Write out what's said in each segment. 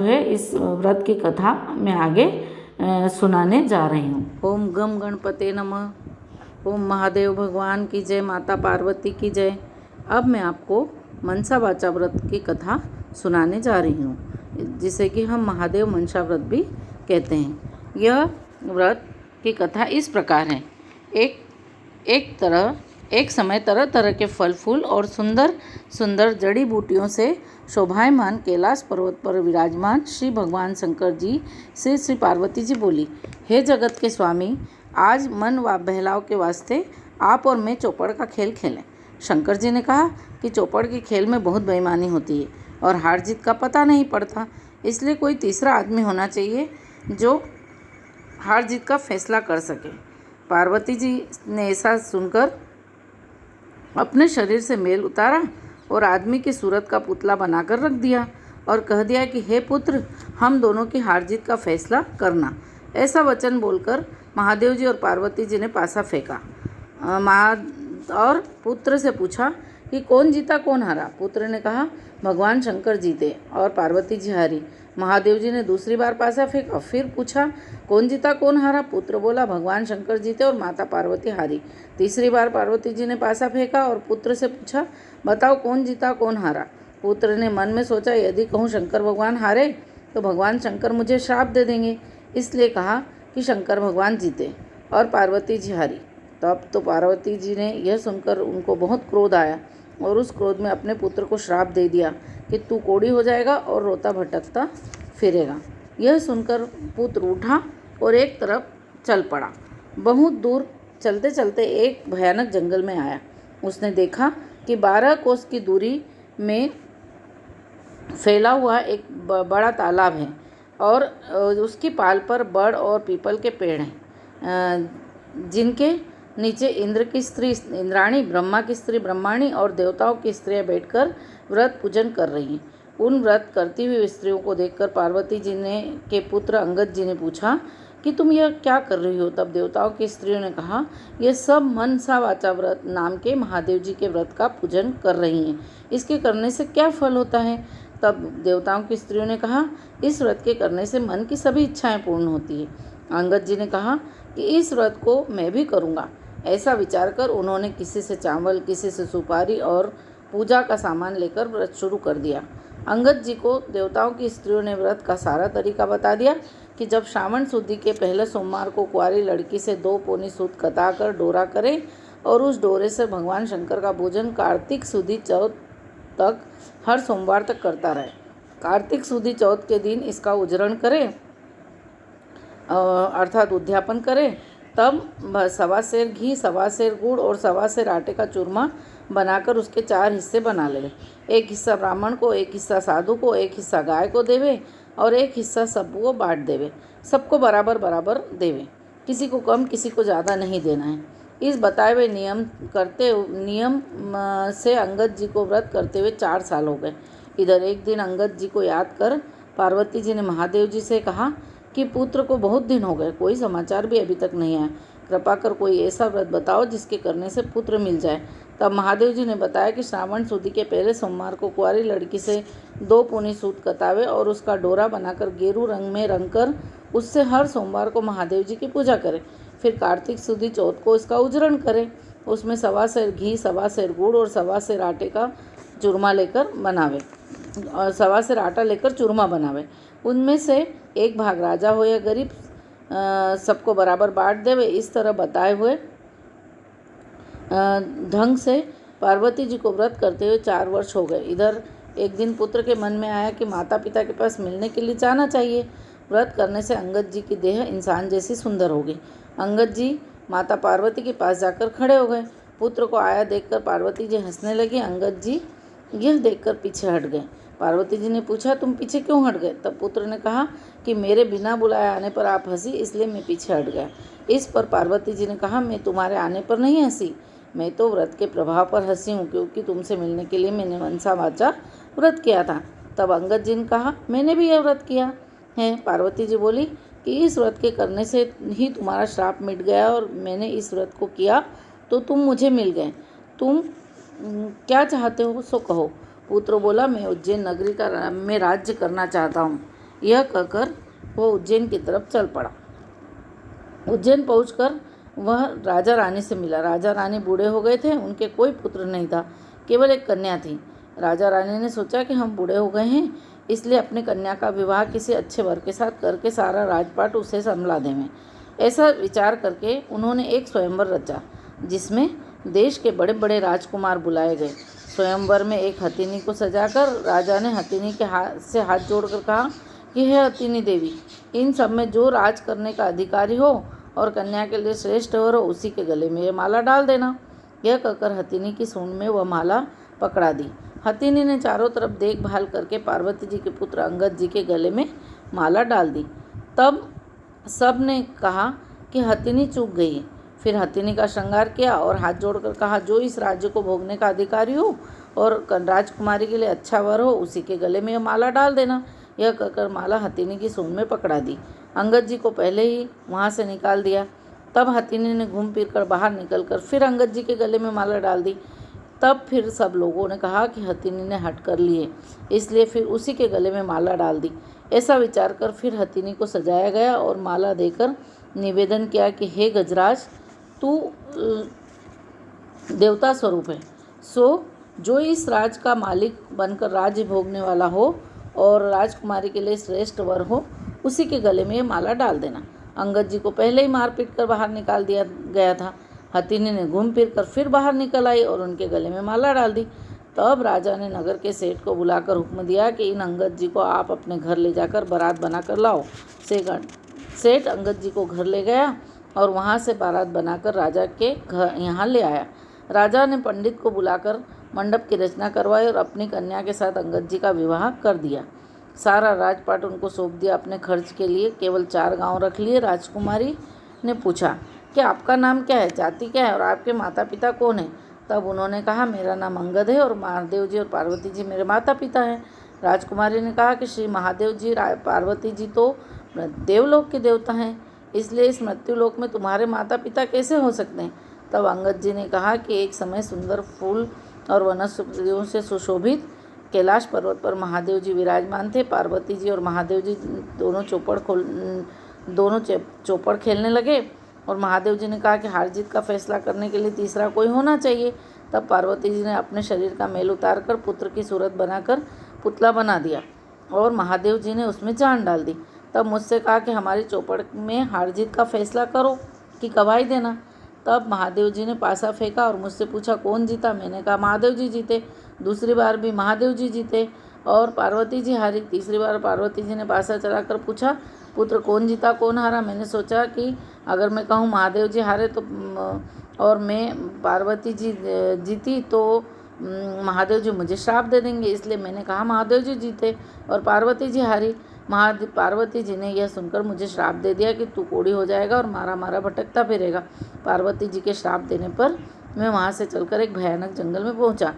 है इस व्रत की कथा मैं आगे सुनाने जा रही हूँ। ओम गम गणपते नमः। ओम महादेव भगवान की जय, माता पार्वती की जय। अब मैं आपको मनसा वाचा व्रत की कथा सुनाने जा रही हूँ, जिसे कि हम महादेव मनसा व्रत भी कहते हैं। यह व्रत की कथा इस प्रकार है। एक समय तरह तरह के फल फूल और सुंदर सुंदर जड़ी बूटियों से शोभायमान कैलाश पर्वत पर विराजमान श्री भगवान शंकर जी से श्री पार्वती जी बोली, हे जगत के स्वामी, आज मन व बहलाव के वास्ते आप और मैं चौपड़ का खेल खेलें। शंकर जी ने कहा कि चौपड़ के खेल में बहुत बेईमानी होती है और हार जीत का पता नहीं पड़ता, इसलिए कोई तीसरा आदमी होना चाहिए जो हार जीत का फैसला कर सके। पार्वती जी ने ऐसा सुनकर अपने शरीर से मेल उतारा और आदमी की सूरत का पुतला बनाकर रख दिया और कह दिया कि हे पुत्र, हम दोनों की हार जीत का फैसला करना। ऐसा वचन बोलकर महादेव जी और पार्वती जी ने पासा फेंका और पुत्र से पूछा कि कौन जीता कौन हारा। पुत्र ने कहा भगवान शंकर जीते और पार्वती जी हारी। महादेव जी ने दूसरी बार पासा फेंका, फिर पूछा कौन जीता कौन हारा। पुत्र बोला भगवान शंकर जीते और माता पार्वती हारी। तीसरी बार पार्वती जी ने पासा फेंका और पुत्र से पूछा बताओ कौन जीता कौन हारा। पुत्र ने मन में सोचा यदि कहूँ शंकर भगवान हारे तो भगवान शंकर मुझे श्राप दे देंगे, इसलिए कहा कि शंकर भगवान जीते और पार्वती जी हारी। तब तो पार्वती जी ने यह सुनकर उनको बहुत क्रोध आया और उस क्रोध में अपने पुत्र को श्राप दे दिया कि तू कोढ़ी हो जाएगा और रोता भटकता फिरेगा। यह सुनकर पुत्र उठा और एक तरफ चल पड़ा। बहुत दूर चलते चलते एक भयानक जंगल में आया। उसने देखा कि 12 कोस की दूरी में फैला हुआ एक बड़ा तालाब है और उसकी पाल पर बड़ और पीपल के पेड़ हैं, जिनके नीचे इंद्र की स्त्री इंद्राणी, ब्रह्मा की स्त्री ब्रह्माणी और देवताओं की स्त्रियां बैठकर व्रत पूजन कर रही हैं। उन व्रत करती हुई स्त्रियों को देखकर पार्वती जी ने के पुत्र अंगद जी ने पूछा कि तुम यह क्या कर रही हो। तब देवताओं की स्त्रियों ने कहा यह सब मनसा वाचा व्रत नाम के महादेव जी के व्रत का पूजन कर रही हैं, इसके करने से क्या फल होता है। तब देवताओं की स्त्रियों ने कहा इस व्रत के करने से मन की सभी इच्छाएं पूर्ण होती है। अंगद जी ने कहा कि इस व्रत को मैं भी करूँगा। ऐसा विचार कर उन्होंने किसी से चावल, किसी से सुपारी और पूजा का सामान लेकर व्रत शुरू कर दिया। अंगद जी को देवताओं की स्त्रियों ने व्रत का सारा तरीका बता दिया कि जब श्रावण शुद्धि के पहले सोमवार को कुंवारी लड़की से 2 पोनी सूत कताकर डोरा करे और उस डोरे से भगवान शंकर का भोजन कार्तिक सुदी चौथ तक हर सोमवार तक करता रहे। कार्तिक सुदी चौथ के दिन इसका उजरण करे अर्थात उद्यापन करे, तब 1.25 सेर घी, 1.25 सेर गुड़ और 1.25 सेर आटे का चूरमा बनाकर उसके 4 हिस्से बना ले। एक हिस्सा ब्राह्मण को, एक हिस्सा साधु को, एक हिस्सा गाय को देवे और एक हिस्सा सबको बांट देवे। सबको बराबर बराबर देवे, किसी को कम किसी को ज़्यादा नहीं देना है। इस बताए हुए नियम से अंगद जी को व्रत करते हुए 4 साल हो गए। इधर एक दिन अंगद जी को याद कर पार्वती जी ने महादेव जी से कहा कि पुत्र को बहुत दिन हो गए, कोई समाचार भी अभी तक नहीं आया, कृपा कर कोई ऐसा व्रत बताओ जिसके करने से पुत्र मिल जाए। तब महादेव जी ने बताया कि श्रावण शुद्धि के पहले सोमवार को कुंवारी लड़की से 2 पोनी सूत कतावे और उसका डोरा बनाकर गेरू रंग में रंग कर उससे हर सोमवार को महादेव जी की पूजा करें। फिर कार्तिक शुद्धि चौथ को इसका उजरण करें, उसमें 1.25 सेर घी, 1.25 सेर गुड़ और 1.25 सेर आटे का चूरमा लेकर बनावे और 1.25 सेर आटा लेकर चूरमा बनावे। उनमें से एक भाग राजा हो या गरीब सबको बराबर बांट देवे। इस तरह बताए हुए ढंग से पार्वती जी को व्रत करते हुए 4 वर्ष हो गए। इधर एक दिन पुत्र के मन में आया कि माता पिता के पास मिलने के लिए जाना चाहिए। व्रत करने से अंगद जी की देह इंसान जैसी सुंदर हो गई। अंगद जी माता पार्वती के पास जाकर खड़े हो गए। पुत्र को आया देखकर पार्वती जी हंसने लगी। अंगद जी यह देखकर पीछे हट गए। पार्वती जी ने पूछा तुम पीछे क्यों हट गए। तब पुत्र ने कहा कि मेरे बिना बुलाए आने पर आप हंसी, इसलिए मैं पीछे हट गया। इस पर पार्वती जी ने कहा मैं तुम्हारे आने पर नहीं हंसी, मैं तो व्रत के प्रभाव पर हंसी हूँ, क्योंकि तुमसे मिलने के लिए मैंने मनसा वाचा व्रत किया था। तब अंगद जी ने कहा मैंने भी यह व्रत किया है। पार्वती जी बोली कि इस व्रत के करने से ही तुम्हारा श्राप मिट गया और मैंने इस व्रत को किया तो तुम मुझे मिल गए। तुम क्या चाहते हो सो कहो। पुत्र बोला मैं उज्जैन नगरी का में राज्य करना चाहता हूँ। यह कहकर वो उज्जैन की तरफ चल पड़ा। उज्जैन पहुंचकर वह राजा रानी से मिला। राजा रानी बूढ़े हो गए थे, उनके कोई पुत्र नहीं था, केवल एक कन्या थी। राजा रानी ने सोचा कि हम बूढ़े हो गए हैं, इसलिए अपनी कन्या का विवाह किसी अच्छे वर के साथ करके सारा राजपाट उसे संभला देंगे। ऐसा विचार करके उन्होंने एक स्वयंवर रचा, जिसमें देश के बड़े बड़े राजकुमार बुलाए गए। स्वयंवर में एक हथिनी को सजाकर राजा ने हथिनी के हाथ जोड़कर कहा कि हे हथिनी देवी, इन सब में जो राज करने का अधिकारी हो और कन्या के लिए श्रेष्ठ वर हो, उसी के गले में ये माला डाल देना। यह कहकर हथिनी की सूंड में वह माला पकड़ा दी। हथिनी ने चारों तरफ देखभाल करके पार्वती जी के पुत्र अंगद जी के गले में माला डाल दी। तब सब ने कहा कि हथिनी चूक गई है। फिर हथिनी का श्रृंगार किया और हाथ जोड़कर कहा, जो इस राज्य को भोगने का अधिकारी हो और राजकुमारी के लिए अच्छा वर हो, उसी के गले में यह माला डाल देना। यह कहकर माला हथिनी की सूंड में पकड़ा दी। अंगद जी को पहले ही वहाँ से निकाल दिया। तब हथिनी ने घूम फिर कर बाहर निकलकर फिर अंगद जी के गले में माला डाल दी। तब फिर सब लोगों ने कहा कि हथिनी ने हट कर लिए, इसलिए फिर उसी के गले में माला डाल दी। ऐसा विचार कर फिर हथिनी को सजाया गया और माला देकर निवेदन किया कि हे गजराज, तू देवता स्वरूप है, सो जो इस राज का मालिक बनकर राज्य भोगने वाला हो और राजकुमारी के लिए श्रेष्ठ वर हो, उसी के गले में ये माला डाल देना। अंगद जी को पहले ही मार पीट कर बाहर निकाल दिया गया था। हथिनी ने घूम फिर कर फिर बाहर निकल आई और उनके गले में माला डाल दी। तब राजा ने नगर के सेठ को बुलाकर हुक्म दिया कि इन अंगद जी को आप अपने घर ले जाकर बारात बनाकर लाओ। सेठ अंगद जी को घर ले गया और वहाँ से बारात बनाकर राजा के घर यहाँ ले आया। राजा ने पंडित को बुलाकर मंडप की रचना करवाई और अपनी कन्या के साथ अंगद जी का विवाह कर दिया। सारा राजपाट उनको सौंप दिया अपने खर्च के लिए। केवल 4 गांव रख लिए। राजकुमारी ने पूछा कि आपका नाम क्या है, जाति क्या है और आपके माता पिता कौन है? तब उन्होंने कहा, मेरा नाम अंगद है और महादेव जी और पार्वती जी मेरे माता पिता हैं। राजकुमारी ने कहा कि श्री महादेव जी पार्वती जी तो देवलोक के देवता हैं, इसलिए इस मृत्युलोक में तुम्हारे माता पिता कैसे हो सकते हैं? तब अंगद जी ने कहा कि एक समय सुंदर फूल और वनस्पतियों से सुशोभित कैलाश पर्वत पर महादेव जी विराजमान थे। पार्वती जी और महादेव जी दोनों चौपड़ खेलने लगे और महादेव जी ने कहा कि हार जीत का फैसला करने के लिए तीसरा कोई होना चाहिए। तब पार्वती जी ने अपने शरीर का मैल उतारकर पुत्र की सूरत बनाकर पुतला बना दिया और महादेव जी ने उसमें जान डाल दी। तब मुझसे कहा कि हमारी चौपड़ में हार जीत का फैसला करो कि गवाही देना। तब महादेव जी ने पासा फेंका और मुझसे पूछा, कौन जीता? मैंने कहा, महादेव जी जीते। दूसरी बार भी महादेव जी जीते और पार्वती जी हारी। तीसरी बार पार्वती जी ने पासा चलाकर पूछा, पुत्र कौन जीता कौन हारा? मैंने सोचा कि अगर मैं कहूँ महादेव जी हारे तो और मैं पार्वती जी जीती तो महादेव जी मुझे श्राप दे देंगे, इसलिए मैंने कहा महादेव जी जीते और पार्वती जी हारी। पार्वती जी ने यह सुनकर मुझे श्राप दे दिया कि तू कोढ़ी हो जाएगा और मारा मारा भटकता फिरेगा। पार्वती जी के श्राप देने पर मैं वहाँ से चलकर एक भयानक जंगल में पहुँचा।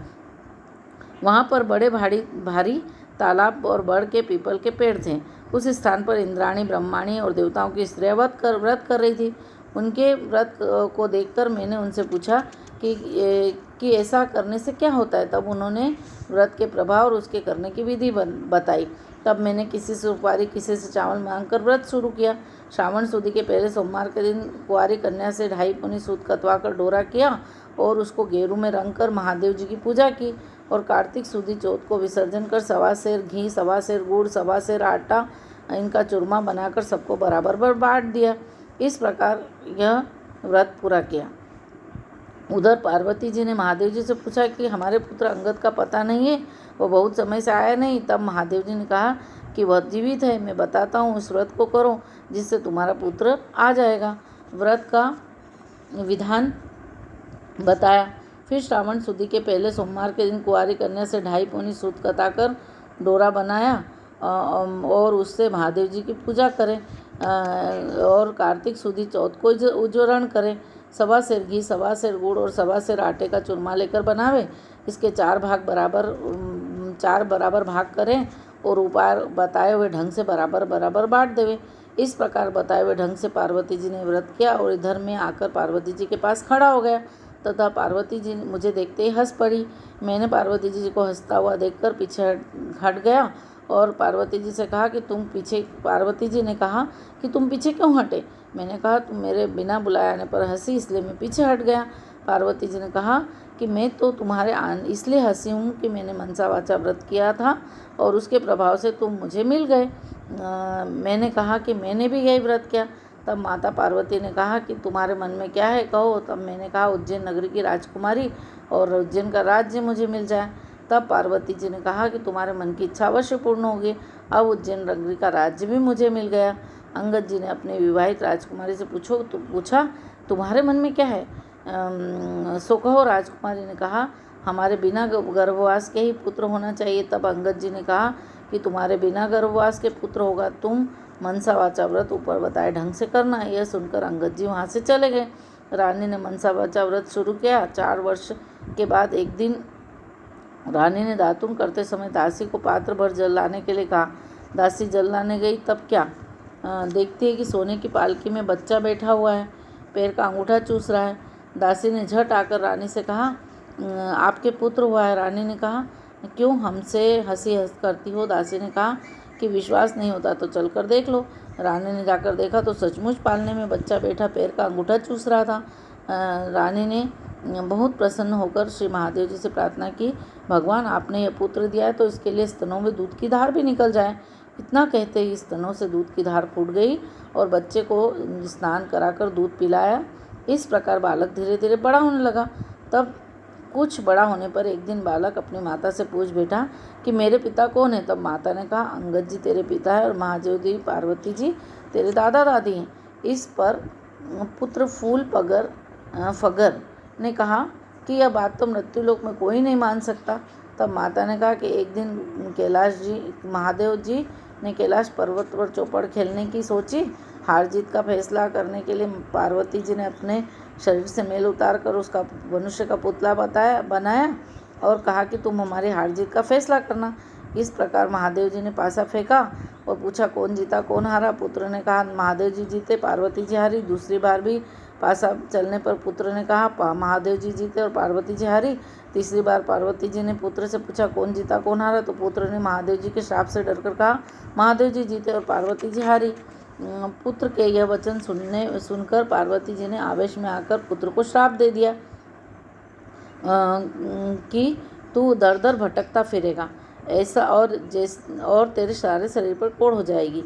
वहाँ पर बड़े भारी तालाब और बड़ के पीपल के पेड़ थे। उस स्थान पर इंद्राणी, ब्रह्माणी और देवताओं की स्त्रियाँ व्रत कर रही थी। उनके व्रत को देखकर मैंने उनसे पूछा कि ऐसा करने से क्या होता है। तब उन्होंने व्रत के प्रभाव और उसके करने की विधि बताई। तब मैंने किसी से सुपारी, किसी से चावल मांगकर व्रत शुरू किया। श्रावण सुदी के पहले सोमवार के दिन कुंवारी कन्या से 2.5 पुनी सूत कतवाकर डोरा किया और उसको गेरू में रंग कर महादेव जी की पूजा की और कार्तिक सुदी चौथ को विसर्जन कर 1.25 सेर घी, 1.25 सेर गुड़, 1.25 सेर आटा इनका चूरमा बनाकर सबको बराबर बांट दिया। इस प्रकार यह व्रत पूरा किया। उधर पार्वती जी ने महादेव जी से पूछा कि हमारे पुत्र अंगद का पता नहीं है, वो बहुत समय से आया नहीं। तब महादेव जी ने कहा कि वह जीवित है, मैं बताता हूँ, उस व्रत को करो जिससे तुम्हारा पुत्र आ जाएगा। व्रत का विधान बताया। फिर श्रावण सुदी के पहले सोमवार के दिन कुंवारी कन्या से 2.5 पुनी सूत कताकर डोरा बनाया और उससे महादेव जी की पूजा करें और कार्तिक सुदी चौथ को उज्जवरण करें। 1.25 सेर घी, 1.25 सेर गुड़ और 1.25 सेर आटे का चूरमा लेकर बनावे। इसके 4 बराबर भाग करें और ऊपर बताए हुए ढंग से बराबर बांट देवे। इस प्रकार बताए हुए ढंग से पार्वती जी ने व्रत किया और इधर में आकर पार्वती जी के पास खड़ा हो गया तथा पार्वती जी मुझे देखते ही हंस पड़ी। मैंने पार्वती जी को हंसता हुआ देखकर पीछे हट गया और पार्वती जी से कहा कि पार्वती जी ने कहा कि तुम पीछे क्यों हटे। मैंने कहा तुम मेरे बिना बुलाए आने पर हंसी, इसलिए मैं पीछे हट गया। पार्वती जी ने कहा कि मैं तो तुम्हारे इसलिए हंसी हूँ कि मैंने मनसा वाचा व्रत किया था और उसके प्रभाव से तुम मुझे मिल गए। मैंने कहा कि मैंने भी यही व्रत किया। तब माता पार्वती ने कहा कि तुम्हारे मन में क्या है कहो। तब मैंने कहा उज्जैन नगरी की राजकुमारी और उज्जैन का राज्य मुझे मिल जाए। तब पार्वती जी ने कहा कि तुम्हारे मन की इच्छा अवश्य पूर्ण होगी। अब उज्जैन नगरी का राज्य भी मुझे मिल गया। अंगद जी ने अपने विवाहित राजकुमारी से पूछा तुम्हारे मन में क्या है, सो कहो। राजकुमारी ने कहा हमारे बिना गर्भवास के ही पुत्र होना चाहिए। तब अंगद जी ने कहा कि तुम्हारे बिना गर्भवास के पुत्र होगा, तुम मनसा वाचा व्रत ऊपर बताए ढंग से करना। यह सुनकर अंगद जी वहाँ से चले गए। रानी ने मनसा वाचा व्रत शुरू किया। 4 वर्ष के बाद एक दिन रानी ने दातुन करते समय दासी को पात्र भर जल लाने के लिए कहा। दासी जल लाने गई, तब क्या देखती है कि सोने की पालकी में बच्चा बैठा हुआ है, पैर का अंगूठा चूस रहा है। दासी ने झट आकर रानी से कहा आपके पुत्र हुआ है। रानी ने कहा क्यों हमसे हंसी करती हो। दासी ने कहा कि विश्वास नहीं होता तो चल कर देख लो। रानी ने जाकर देखा तो सचमुच पालने में बच्चा बैठा पैर का अंगूठा चूस रहा था। रानी ने बहुत प्रसन्न होकर श्री महादेव जी से प्रार्थना की, भगवान आपने यह पुत्र दिया है तो इसके लिए स्तनों में दूध की धार भी निकल जाए। इतना कहते ही स्तनों से दूध की धार फूट गई और बच्चे को स्नान कराकर दूध पिलाया। इस प्रकार बालक धीरे धीरे बड़ा होने लगा। तब कुछ बड़ा होने पर एक दिन बालक अपनी माता से पूछ बैठा कि मेरे पिता कौन है। तब माता ने कहा अंगद जी तेरे पिता है और महादेव जी पार्वती जी तेरे दादा दादी हैं। इस पर पुत्र फगर ने कहा कि यह बात तो मृत्युलोक में कोई नहीं मान सकता। तब माता ने कहा कि एक दिन महादेव जी ने कैलाश पर्वत पर चौपड़ खेलने की सोची। हार जीत का फैसला करने के लिए पार्वती जी ने अपने शरीर से मेल उतार कर उसका मनुष्य का पुतला बनाया और कहा कि तुम हमारी हार जीत का फैसला करना। इस प्रकार महादेव जी ने पासा फेंका और पूछा कौन जीता कौन हारा। पुत्र ने कहा महादेव जी जीते, पार्वती जी हारी। दूसरी बार भी पासा चलने पर पुत्र ने कहा महादेव जी जीते और पार्वती जी हारी। तीसरी बार पार्वती जी ने पुत्र से पूछा कौन जीता कौन हारा, तो पुत्र ने महादेव जी के श्राप से डरकर कहा महादेव जी जीते और पार्वती जी हारी। पुत्र के यह वचन सुनकर पार्वती जी ने आवेश में आकर पुत्र को श्राप दे दिया कि तू दर दर भटकता फिरेगा ऐसा और तेरे सारे शरीर पर कोढ़ हो जाएगी।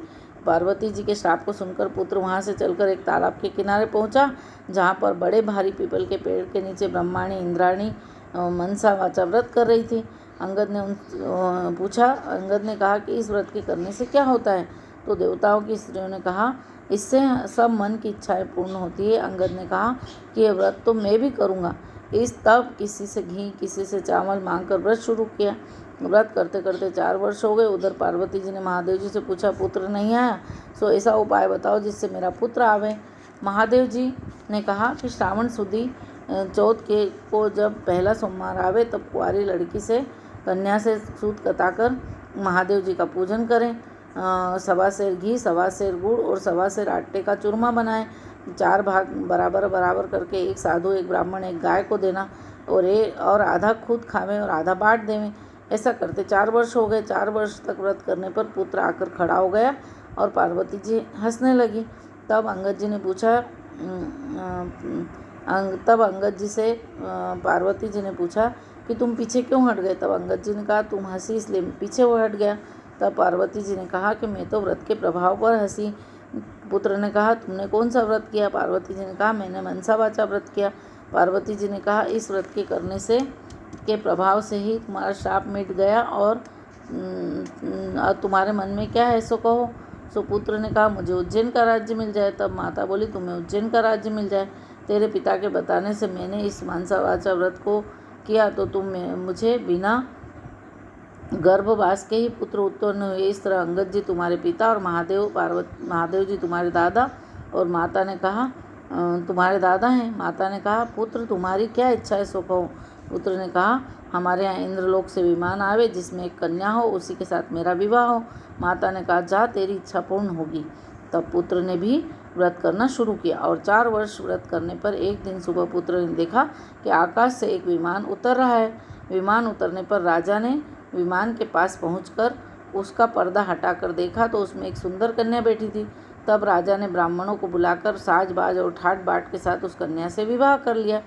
पार्वती जी के श्राप को सुनकर पुत्र वहाँ से चलकर एक तालाब के किनारे पहुँचा, जहाँ पर बड़े भारी पीपल के पेड़ के नीचे ब्रह्माणी इंद्राणी मनसा वाचा व्रत कर रही थी। अंगद ने कहा कि इस व्रत के करने से क्या होता है। तो देवताओं की स्त्रियों ने कहा इससे सब मन की इच्छाएं पूर्ण होती है। अंगद ने कहा कि यह व्रत तो मैं भी करूँगा। तब किसी से घी किसी से चावल मांगकर व्रत शुरू किया। व्रत करते करते 4 वर्ष हो गए। उधर पार्वती जी ने महादेव जी से पूछा पुत्र नहीं आया, सो ऐसा उपाय बताओ जिससे मेरा पुत्र आवे। महादेव जी ने कहा कि श्रावण सुदी चौथ को जब पहला सोमवार आवे तब कुंवारी लड़की से कन्या से सूत कताकर महादेव जी का पूजन करें। 1.25 सेर घी, 1.25 सेर गुड़ और 1.25 सेर आटे का चूरमा बनाएं। 4 भाग बराबर बराबर करके एक साधु एक ब्राह्मण एक गाय को देना और आधा खुद खावें और आधा बांट देवें। ऐसा करते 4 वर्ष हो गए। 4 वर्ष तक व्रत करने पर पुत्र आकर खड़ा हो गया और पार्वती जी हंसने लगी। तब अंगद जी से पार्वती जी ने पूछा कि तुम पीछे क्यों हट गए। तब अंगद जी ने कहा तुम हंसी इसलिए पीछे वो हट गया। तब पार्वती जी ने कहा कि मैं तो व्रत के प्रभाव पर हंसी। पुत्र ने कहा तुमने कौन सा व्रत किया। पार्वती जी ने कहा मैंने मनसा वाचा व्रत किया। पार्वती जी ने कहा इस व्रत के करने से के प्रभाव से ही तुम्हारा श्राप मिट गया और तुम्हारे मन में क्या है सो कहो। सो पुत्र ने कहा मुझे उज्जैन का राज्य मिल जाए। तब माता बोली तुम्हें उज्जैन का राज्य मिल जाए, तेरे पिता के बताने से मैंने इस मनसा वाचा व्रत को किया तो तुम मुझे बिना गर्भवास के ही पुत्र उत्पन्न हुए। इस तरह अंगद जी तुम्हारे पिता और महादेव जी तुम्हारे दादा और माता ने कहा तुम्हारे दादा हैं। माता ने कहा पुत्र तुम्हारी क्या इच्छा है सो कहो। पुत्र ने कहा हमारे यहाँ इंद्रलोक से विमान आवे जिसमें एक कन्या हो, उसी के साथ मेरा विवाह हो। माता ने कहा जा तेरी इच्छा पूर्ण होगी। तब पुत्र ने भी व्रत करना शुरू किया और 4 वर्ष व्रत करने पर एक दिन सुबह पुत्र ने देखा कि आकाश से एक विमान उतर रहा है। विमान उतरने पर राजा ने विमान के पास पहुंचकर उसका पर्दा हटाकर देखा तो उसमें एक सुंदर कन्या बैठी थी। तब राजा ने ब्राह्मणों को बुलाकर साज बाज और ठाट बाट के साथ उस कन्या से विवाह कर लिया।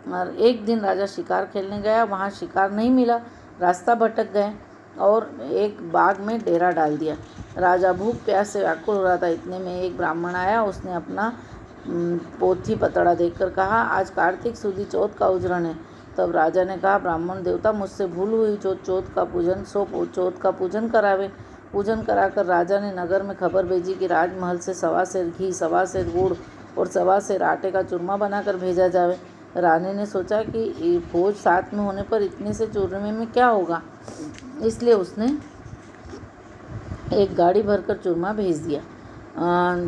और एक दिन राजा शिकार खेलने गया, वहाँ शिकार नहीं मिला, रास्ता भटक गए और एक बाग में डेरा डाल दिया। राजा भूख प्यास से व्याकुल हो रहा था। इतने में एक ब्राह्मण आया, उसने अपना पोथी पतड़ा देखकर कहा, आज कार्तिक सुदी चौथ का उजरण है। तब राजा ने कहा, ब्राह्मण देवता, मुझसे भूल हुई, जो चौथ का पूजन सो चौथ का पूजन करावे। पूजन कराकर राजा ने नगर में खबर भेजी कि राजमहल से 1.25 सेर घी, 1.25 सेर गुड़ और 1.25 सेर आटे का चूरमा बनाकर भेजा जावे। रानी ने सोचा कि भोज साथ में होने पर इतने से चूरमे में क्या होगा, इसलिए उसने एक गाड़ी भरकर चूरमा भेज दिया।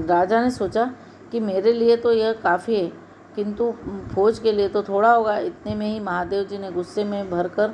राजा ने सोचा कि मेरे लिए तो यह काफ़ी है, किंतु भोज के लिए तो थोड़ा होगा। इतने में ही महादेव जी ने गुस्से में भरकर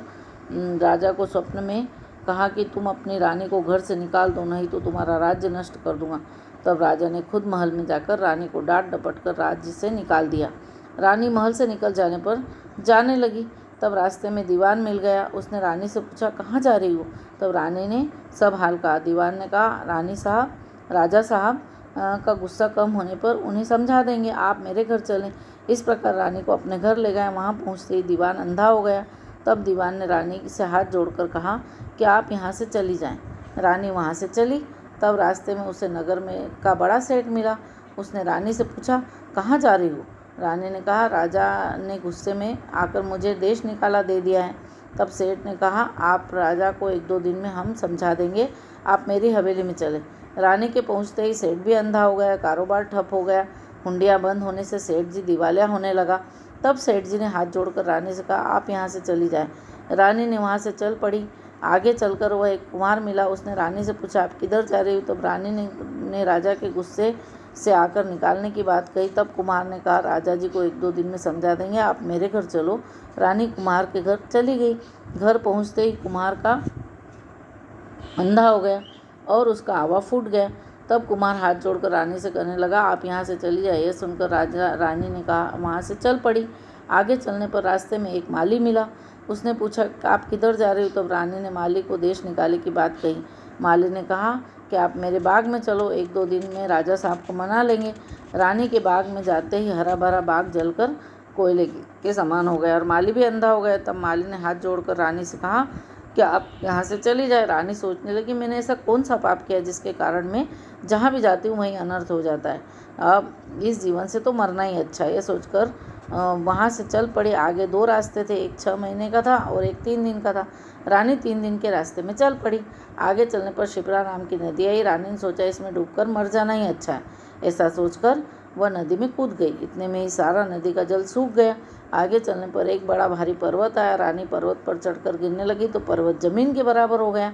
राजा को स्वप्न में कहा कि तुम अपनी रानी को घर से निकाल दो, नहीं तो तुम्हारा राज्य नष्ट कर दूंगा। तब राजा ने खुद महल में जाकर रानी को डांट डपट कर राज्य से निकाल दिया। रानी महल से निकल जाने पर जाने लगी। तब रास्ते में दीवान मिल गया। उसने रानी से पूछा, कहाँ जा रही हो? तब रानी ने सब हाल कहा। दीवान ने कहा, राजा साहब का गुस्सा कम होने पर उन्हें समझा देंगे, आप मेरे घर चलें। इस प्रकार रानी को अपने घर ले गए। वहाँ पहुँचते ही दीवान अंधा हो गया। तब दीवान ने रानी से हाथ जोड़कर कहा कि आप यहाँ से चली जाएं। रानी वहाँ से चली। तब रास्ते में उसे नगर में का बड़ा सेठ मिला। उसने रानी से पूछा, कहाँ जा रही हो? रानी ने कहा, राजा ने गुस्से में आकर मुझे देश निकाला दे दिया है। तब सेठ ने कहा, आप राजा को 1-2 दिन में हम समझा देंगे, आप मेरी हवेली में चले। रानी के पहुंचते ही सेठ भी अंधा हो गया, कारोबार ठप हो गया। हुंडियाँ बंद होने से सेठ जी दिवालिया होने लगा। तब सेठ जी ने हाथ जोड़कर रानी से कहा, आप यहाँ से चली जाए। रानी ने वहाँ से चल पड़ी। आगे चलकर वह एक कुम्हार मिला। उसने रानी से पूछा, आप किधर जा रही हो? तब रानी ने राजा के गुस्से से आकर निकालने की बात कही। तब कुम्हार ने कहा, राजा जी को 1-2 दिन में समझा देंगे, आप मेरे घर चलो। रानी कुम्हार के घर चली गई। घर पहुँचते ही कुम्हार का अंधा हो गया और उसका आवा फूट गया। तब कुम्हार हाथ जोड़कर रानी से कहने लगा, आप यहाँ से चली जाइए। यह सुनकर रानी ने कहा, वहाँ से चल पड़ी। आगे चलने पर रास्ते में एक माली मिला। उसने पूछा, आप किधर जा रही हो? तब रानी ने माली को देश निकाले की बात कही। माली ने कहा कि आप मेरे बाग में चलो, 1-2 दिन में राजा साहब को मना लेंगे। रानी के बाग में जाते ही हरा भरा बाग जलकर कोयले के समान हो गया और माली भी अंधा हो गया। तब माली ने हाथ जोड़कर रानी से कहा कि आप यहाँ से चली जाए। रानी सोचने लगी, मैंने ऐसा कौन सा पाप किया जिसके कारण मैं जहाँ भी जाती हूँ वहीं अनर्थ हो जाता है। अब इस जीवन से तो मरना ही अच्छा है। ये सोचकर वहाँ से चल पड़ी। आगे 2 रास्ते थे, एक 6 महीने का था और एक 3 दिन का था। रानी 3 दिन के रास्ते में चल पड़ी। आगे चलने पर शिप्रा नाम की नदी आई। रानी ने सोचा, इसमें डूबकर मर जाना ही अच्छा है। ऐसा सोचकर वह नदी में कूद गई। इतने में ही सारा नदी का जल सूख गया। आगे चलने पर एक बड़ा भारी पर्वत आया। रानी पर्वत पर चढ़कर गिरने लगी तो पर्वत जमीन के बराबर हो गया।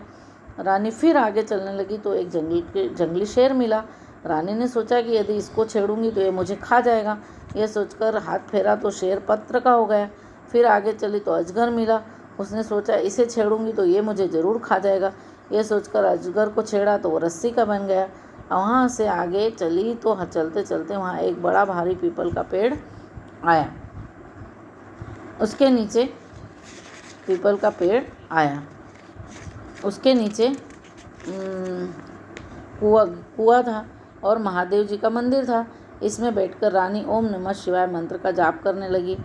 रानी फिर आगे चलने लगी तो एक जंगली शेर मिला। रानी ने सोचा कि यदि इसको छेड़ूंगी तो ये मुझे खा जाएगा। यह सोचकर हाथ फेरा तो शेर पत्र का हो गया। फिर आगे चली तो अजगर मिला। उसने सोचा, इसे छेड़ूंगी तो ये मुझे ज़रूर खा जाएगा। यह सोचकर अजगर को छेड़ा तो वो रस्सी का बन गया। वहाँ से आगे चली तो चलते चलते वहाँ एक बड़ा भारी पीपल का पेड़ आया। उसके नीचे पीपल का पेड़ आया। उसके नीचे कुआं था और महादेव जी का मंदिर था। इसमें बैठकर रानी ओम नमः शिवाय मंत्र का जाप करने लगी।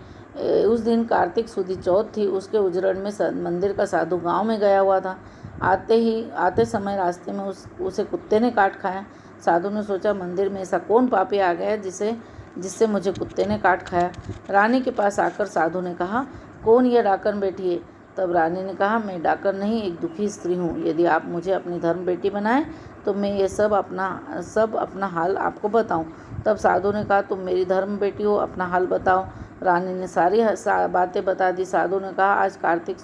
उस दिन कार्तिक सुदी चौथ थी। उसके उजड़न में मंदिर का साधु गांव में गया हुआ था। आते समय रास्ते में उसे कुत्ते ने काट खाया। साधु ने सोचा, मंदिर में ऐसा कौन पापी आ गया जिससे मुझे कुत्ते ने काट खाया। रानी के पास आकर साधु ने कहा, कौन ये डाकन बैठी है? तब रानी ने कहा, मैं डाकन नहीं, एक दुखी स्त्री हूँ। यदि आप मुझे अपनी धर्म बेटी बनाएं तो मैं ये सब अपना हाल आपको बताऊं। तब साधु ने कहा, तुम मेरी धर्म बेटी हो, अपना हाल बताओ। रानी ने सारी बातें बता दी। साधु ने कहा, आज कार्तिक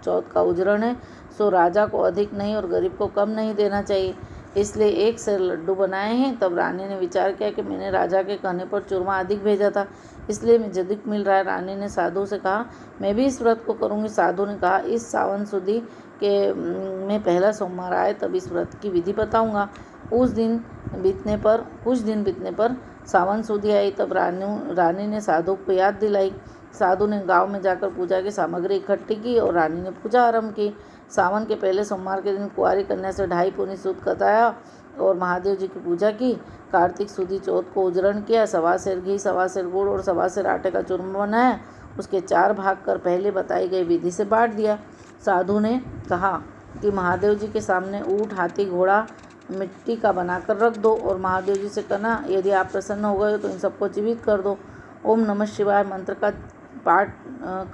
चौथ का उजरण है, सो राजा को अधिक नहीं और गरीब को कम नहीं देना चाहिए, इसलिए 1 सेर लड्डू बनाए हैं। तब रानी ने विचार किया कि मैंने राजा के कहने पर चूरमा अधिक भेजा था, इसलिए मुझे अधिक मिल रहा है। रानी ने साधु से कहा, मैं भी इस व्रत को करूँगी। साधु ने कहा, इस सावन सुदी के में पहला सोमवार आए तब इस व्रत की विधि बताऊँगा। कुछ दिन बीतने पर सावन सुदी आई। तब रानी ने साधु को याद दिलाई। साधु ने गांव में जाकर पूजा की सामग्री इकट्ठी की और रानी ने पूजा आरंभ की। सावन के पहले सोमवार के दिन कुंवारी कन्या से 2.5 पूनी सूद कताया और महादेव जी की पूजा की। कार्तिक सुदी चौथ को उजरण किया। 1.25 सेर घी, 1.25 सेर गुड़ और 1.25 सेर आटे का चूरमा बनाया। उसके 4 भाग कर पहले बताई गई विधि से बांट दिया। साधु ने कहा कि महादेव जी के सामने ऊँट, हाथी, घोड़ा मिट्टी का बनाकर रख दो और महादेव जी से कहना, यदि आप प्रसन्न हो गए तो इन सबको जीवित कर दो। ओम नमः शिवाय मंत्र का पाठ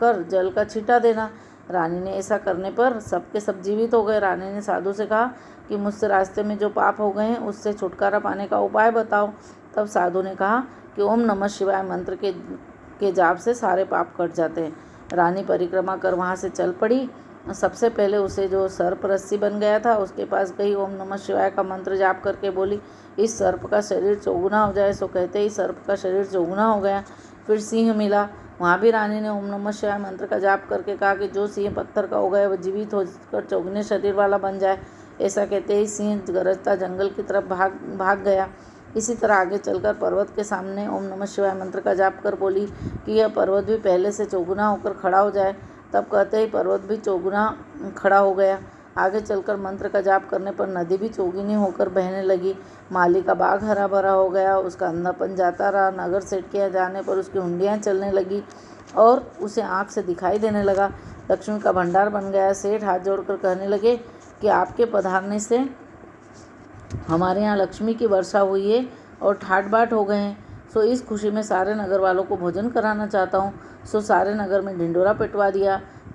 कर जल का छींटा देना। रानी ने ऐसा करने पर सबके सब जीवित हो गए। रानी ने साधु से कहा कि मुझसे रास्ते में जो पाप हो गए हैं उससे छुटकारा पाने का उपाय बताओ। तब साधु ने कहा कि ओम नमः शिवाय मंत्र के जाप से सारे पाप कट जाते हैं। रानी परिक्रमा कर वहाँ से चल पड़ी। सबसे पहले उसे जो सर्प रस्सी बन गया था उसके पास गई। ओम नमः शिवाय का मंत्र जाप करके बोली, इस सर्प का शरीर चौगुना हो जाए। सो कहते ही सर्प का शरीर चौगुना हो गया। फिर सिंह मिला। वहाँ भी रानी ने ओम नमः शिवाय मंत्र का जाप करके कहा कि जो सिंह पत्थर का हो गया वह जीवित होकर चौगुने शरीर वाला बन जाए। ऐसा कहते ही सिंह गरजता जंगल की तरफ भाग गया। इसी तरह आगे चलकर पर्वत के सामने ओम नमः शिवाय मंत्र का जाप कर बोली कि यह पर्वत भी पहले से चौगुना होकर खड़ा हो जाए। तब कहते ही पर्वत भी चौगुना खड़ा हो गया। आगे चलकर मंत्र का जाप करने पर नदी भी चौगुनी होकर बहने लगी। माली का बाग हरा भरा हो गया। उसका अंधापन जाता रहा। नगर सेट किया जाने पर उसकी हुंडियाँ चलने लगी और उसे आँख से दिखाई देने लगा। लक्ष्मी का भंडार बन गया। सेठ हाथ जोड़कर कहने लगे कि आपके पधारने से हमारे यहाँ लक्ष्मी की वर्षा हुई है और ठाट बाट हो गए हैं। सो इस खुशी में सारे नगर वालों को भोजन कराना चाहता हूँ। सो सारे नगर में ढिंडोरा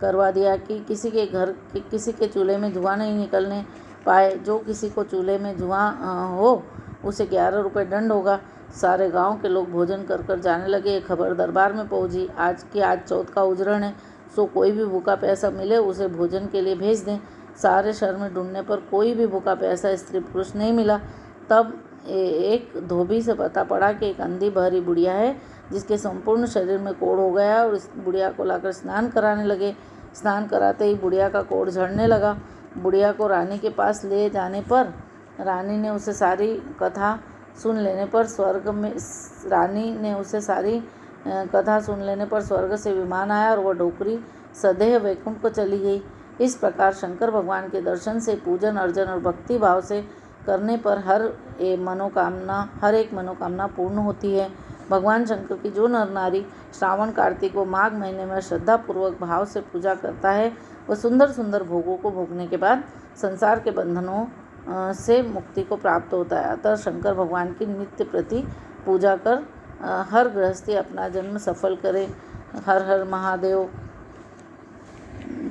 करवा दिया कि किसी के घर किसी के चूल्हे में धुआं नहीं निकलने पाए। जो किसी को चूल्हे में धुआं हो उसे 11 रुपये दंड होगा। सारे गांव के लोग भोजन कर जाने लगे। खबर दरबार में पहुंची आज चौथ का उजरण है। सो कोई भी भूखा प्यासा मिले उसे भोजन के लिए भेज दें। सारे शहर में ढूंढने पर कोई भी भूखा प्यासा स्त्री पुरुष नहीं मिला। तब एक धोबी से पता पड़ा कि एक अंधी बहरी बुढ़िया है जिसके संपूर्ण शरीर में कोढ़ हो गया और इस बुढ़िया को लाकर स्नान कराने लगे। स्नान कराते ही बुढ़िया का कोढ़ झड़ने लगा। बुढ़िया को रानी के पास ले जाने पर रानी ने उसे सारी कथा सुन लेने पर स्वर्ग से विमान आया और वह डोकरी सदैह वैकुंठ को चली गई। इस प्रकार शंकर भगवान के दर्शन से, पूजन अर्चन और भक्ति भाव से करने पर हर एक मनोकामना पूर्ण होती है। भगवान शंकर की जो नर नारी श्रावण, कार्तिक व माघ महीने में श्रद्धापूर्वक भाव से पूजा करता है वह सुंदर सुंदर भोगों को भोगने के बाद संसार के बंधनों से मुक्ति को प्राप्त होता है। अतः शंकर भगवान की नित्य प्रति पूजा कर हर गृहस्थी अपना जन्म सफल करे। हर हर महादेव।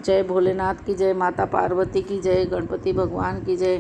जय भोलेनाथ की जय, माता पार्वती की जय, गणपति भगवान की जय।